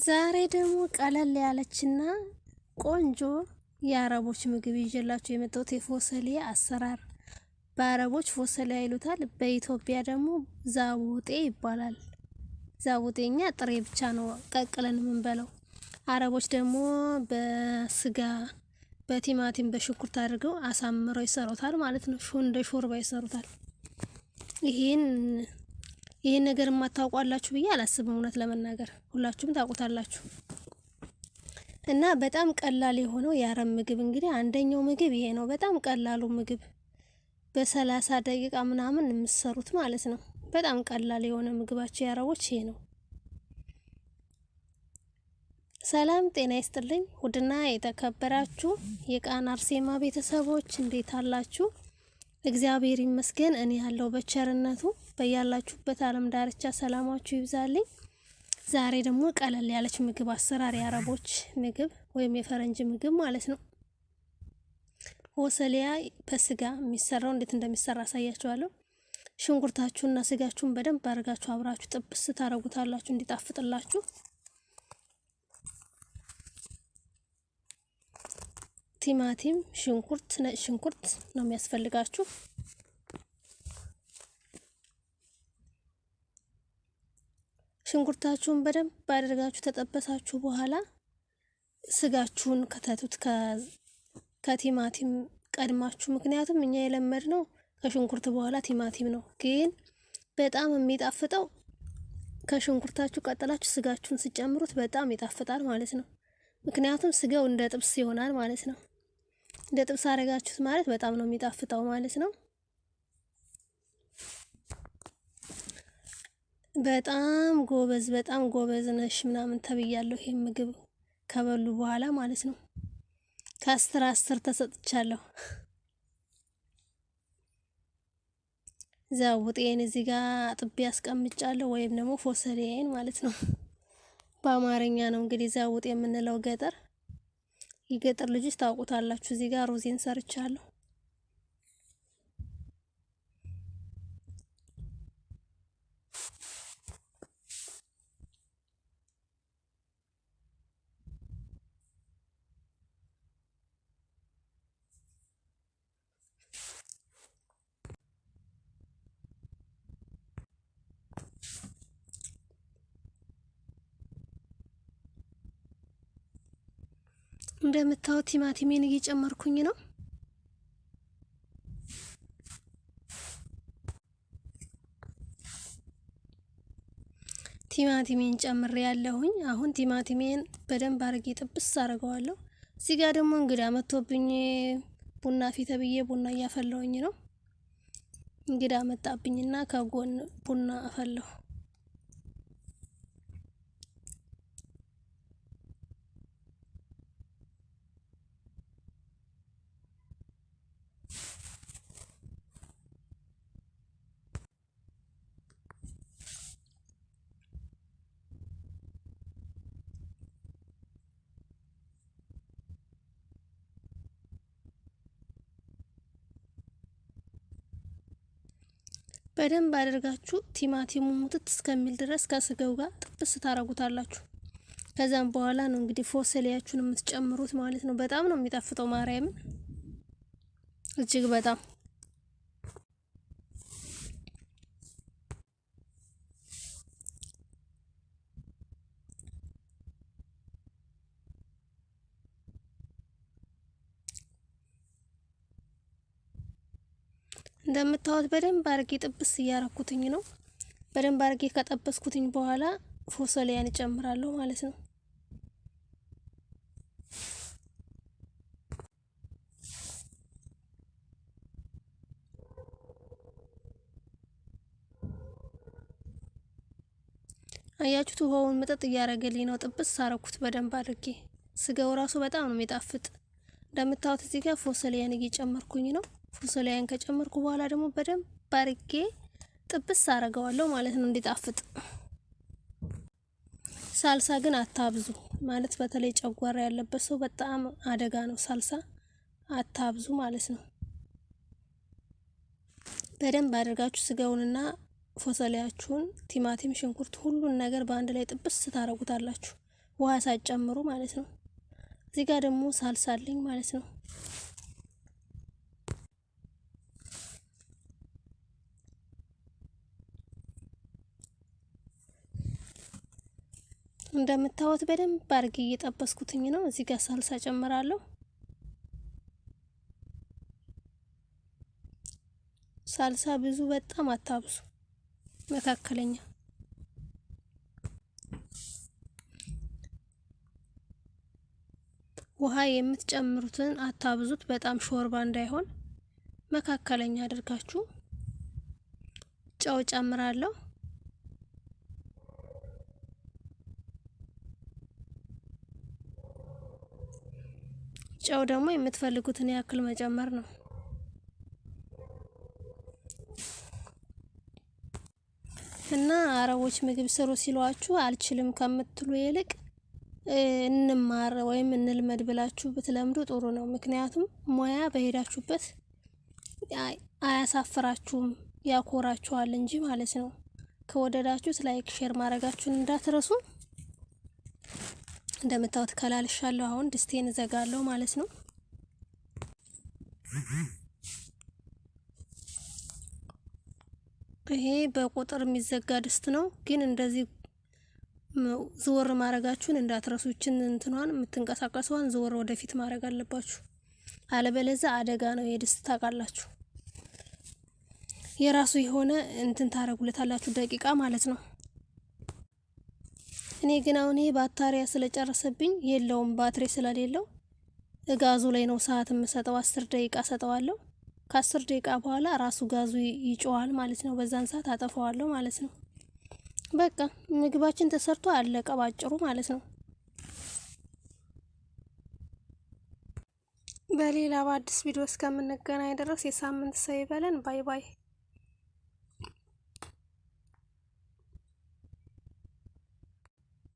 ዛሬ ደግሞ ቀለል ያለችና ቆንጆ የአረቦች ምግብ ይዤላችሁ የመጣሁት የፎሰሌ አሰራር። በአረቦች ፎሰሌ ይሉታል፣ በኢትዮጵያ ደግሞ ዛቡጤ ይባላል። ዛቡጤኛ ጥሬ ብቻ ነው ቀቅለን የምንበላው። አረቦች ደግሞ በስጋ በቲማቲም በሽንኩርት አድርገው አሳምረው ይሰሩታል ማለት ነው። እንደ ሾርባ ይሰሩታል። ይሄን ነገር የማታውቋላችሁ ብዬ አላስብም። እውነት ለመናገር ሁላችሁም ታውቁታላችሁ። እና በጣም ቀላል የሆነው የአረብ ምግብ እንግዲህ አንደኛው ምግብ ይሄ ነው። በጣም ቀላሉ ምግብ በ30 ደቂቃ ምናምን የምትሰሩት ማለት ነው። በጣም ቀላል የሆነ ምግባቸው የአረቦች ይሄ ነው። ሰላም ጤና ይስጥልኝ። ውድና የተከበራችሁ የቃና አርሴማ ቤተሰቦች እንዴት አላችሁ? እግዚአብሔር ይመስገን እኔ ያለው በቸርነቱ። በያላችሁበት ዓለም ዳርቻ ሰላማችሁ ይብዛልኝ። ዛሬ ደግሞ ቀለል ያለች ምግብ አሰራር የአረቦች ምግብ ወይም የፈረንጅ ምግብ ማለት ነው። ፎሰሊያ በስጋ የሚሰራው እንዴት እንደሚሰራ አሳያችኋለሁ። ሽንኩርታችሁንና ስጋችሁን በደንብ አድርጋችሁ አብራችሁ ጥብስ ታረጉታላችሁ እንዲጣፍጥላችሁ። ቲማቲም፣ ሽንኩርት፣ ነጭ ሽንኩርት ነው የሚያስፈልጋችሁ። ሽንኩርታችሁን በደንብ አድርጋችሁ ተጠበሳችሁ በኋላ ስጋችሁን ከተቱት ከቲማቲም ቀድማችሁ። ምክንያቱም እኛ የለመድነው ከሽንኩርት በኋላ ቲማቲም ነው፣ ግን በጣም የሚጣፍጠው ከሽንኩርታችሁ ቀጥላችሁ ስጋችሁን ስጨምሩት በጣም ይጣፍጣል ማለት ነው። ምክንያቱም ስጋው እንደ ጥብስ ይሆናል ማለት ነው። እንደ ጥብስ አረጋችሁት ማለት በጣም ነው የሚጣፍጠው ማለት ነው። በጣም ጎበዝ ነሽ ምናምን ተብያለሁ። ይሄን ምግብ ከበሉ በኋላ ማለት ነው። ከ10 ተሰጥቻለሁ። ዛቡጤን እዚህ ጋር ጥቤ አስቀምጫለሁ፣ ወይም ደግሞ ፎሰሌን ማለት ነው። በአማርኛ ነው እንግዲህ ዛቡጤ የምንለው። የገጠር ልጆች ታውቁታላችሁ። እዚህ ጋር ሩዜን ሰርቻለሁ። እንደምታዩት ቲማቲሜን እየጨመርኩኝ ነው። ቲማቲሜን ጨምሬ ያለሁኝ። አሁን ቲማቲሜን በደንብ አድርጌ ጥብስ አድርገዋለሁ። እዚህ ጋር ደግሞ እንግዳ መጥቶብኝ ቡና ፊት ብዬ ቡና እያፈላሁኝ ነው። እንግዳ መጣብኝና ከጎን ቡና አፈላሁ። በደንብ አድርጋችሁ ቲማቲሙ ሙትት እስከሚል ድረስ ከስጋው ጋር ጥብስ ታረጉታላችሁ። ከዛም በኋላ ነው እንግዲህ ፎሰሊያችሁን የምትጨምሩት ማለት ነው። በጣም ነው የሚጣፍጠው፣ ማርያምን እጅግ በጣም። እንደምታዩት በደንብ አርጌ ጥብስ እያረኩትኝ ነው። በደንብ አርጌ ከጠበስኩትኝ በኋላ ፎሰሊያን እጨምራለሁ ማለት ነው። አያችሁት? ውሃውን መጠጥ እያረገልኝ ነው። ጥብስ አረኩት በደንብ አድርጌ። ስጋው ራሱ በጣም ነው የሚጣፍጥ። እንደምታዩት እዚህ ጋር ፎሰሊያን እየጨመርኩኝ ነው። ፎሰሊያን ከጨመርኩ በኋላ ደግሞ በደንብ አርጌ ጥብስ አረገዋለሁ ማለት ነው እንዲጣፍጥ። ሳልሳ ግን አታብዙ ማለት፣ በተለይ ጨጓራ ያለበት ሰው በጣም አደጋ ነው። ሳልሳ አታብዙ ማለት ነው። በደንብ አድርጋችሁ ስጋውንና ፎሰሊያችሁን፣ ቲማቲም፣ ሽንኩርት ሁሉን ነገር በአንድ ላይ ጥብስ ታረጉታላችሁ። ውሃ ሳትጨምሩ ማለት ነው። እዚህ ጋር ደግሞ ሳልሳ አለኝ ማለት ነው። እንደምታዩት በደንብ አድርጌ እየጠበስኩትኝ ነው። እዚህ ጋር ሳልሳ ጨምራለሁ። ሳልሳ ብዙ በጣም አታብዙ፣ መካከለኛ። ውሃ የምትጨምሩትን አታብዙት፣ በጣም ሾርባ እንዳይሆን መካከለኛ አድርጋችሁ። ጨው ጨምራለሁ። ጨው ደግሞ የምትፈልጉትን ያክል መጨመር ነው። እና አረቦች ምግብ ስሩ ሲሏችሁ አልችልም ከምትሉ ይልቅ እንማር ወይም እንልመድ ብላችሁ ብትለምዱ ጥሩ ነው። ምክንያቱም ሙያ በሄዳችሁበት አያሳፍራችሁም፣ ያኮራችኋል እንጂ ማለት ነው። ከወደዳችሁት ላይክ ሼር ማድረጋችሁን እንዳትረሱ። እንደምታዩት ከላልሻለሁ። አሁን ድስቴን እዘጋለሁ ማለት ነው። ይሄ በቁጥር የሚዘጋ ድስት ነው፣ ግን እንደዚህ ዝወር ማድረጋችሁን እንዳትረሱ። እችን እንትኗን የምትንቀሳቀሰዋን ዝወር ወደፊት ማድረግ አለባችሁ፣ አለበለዚያ አደጋ ነው። የድስት ታውቃላችሁ፣ የራሱ የሆነ እንትን ታረጉለታላችሁ፣ ደቂቃ ማለት ነው። እኔ ግን አሁን ይሄ ባታሪያ ስለጨረሰብኝ የለውም፣ ባትሪ ስለሌለው ጋዙ ላይ ነው ሰዓት የምሰጠው። 10 ደቂቃ ሰጠዋለሁ። ከ10 ደቂቃ በኋላ ራሱ ጋዙ ይጮዋል ማለት ነው። በዛን ሰዓት አጠፋዋለሁ ማለት ነው። በቃ ምግባችን ተሰርቶ አለቀ ባጭሩ ማለት ነው። በሌላ በአዲስ ቪዲዮ እስከምንገናኝ ድረስ የሳምንት ሰው ይበለን። ባይ ባይ።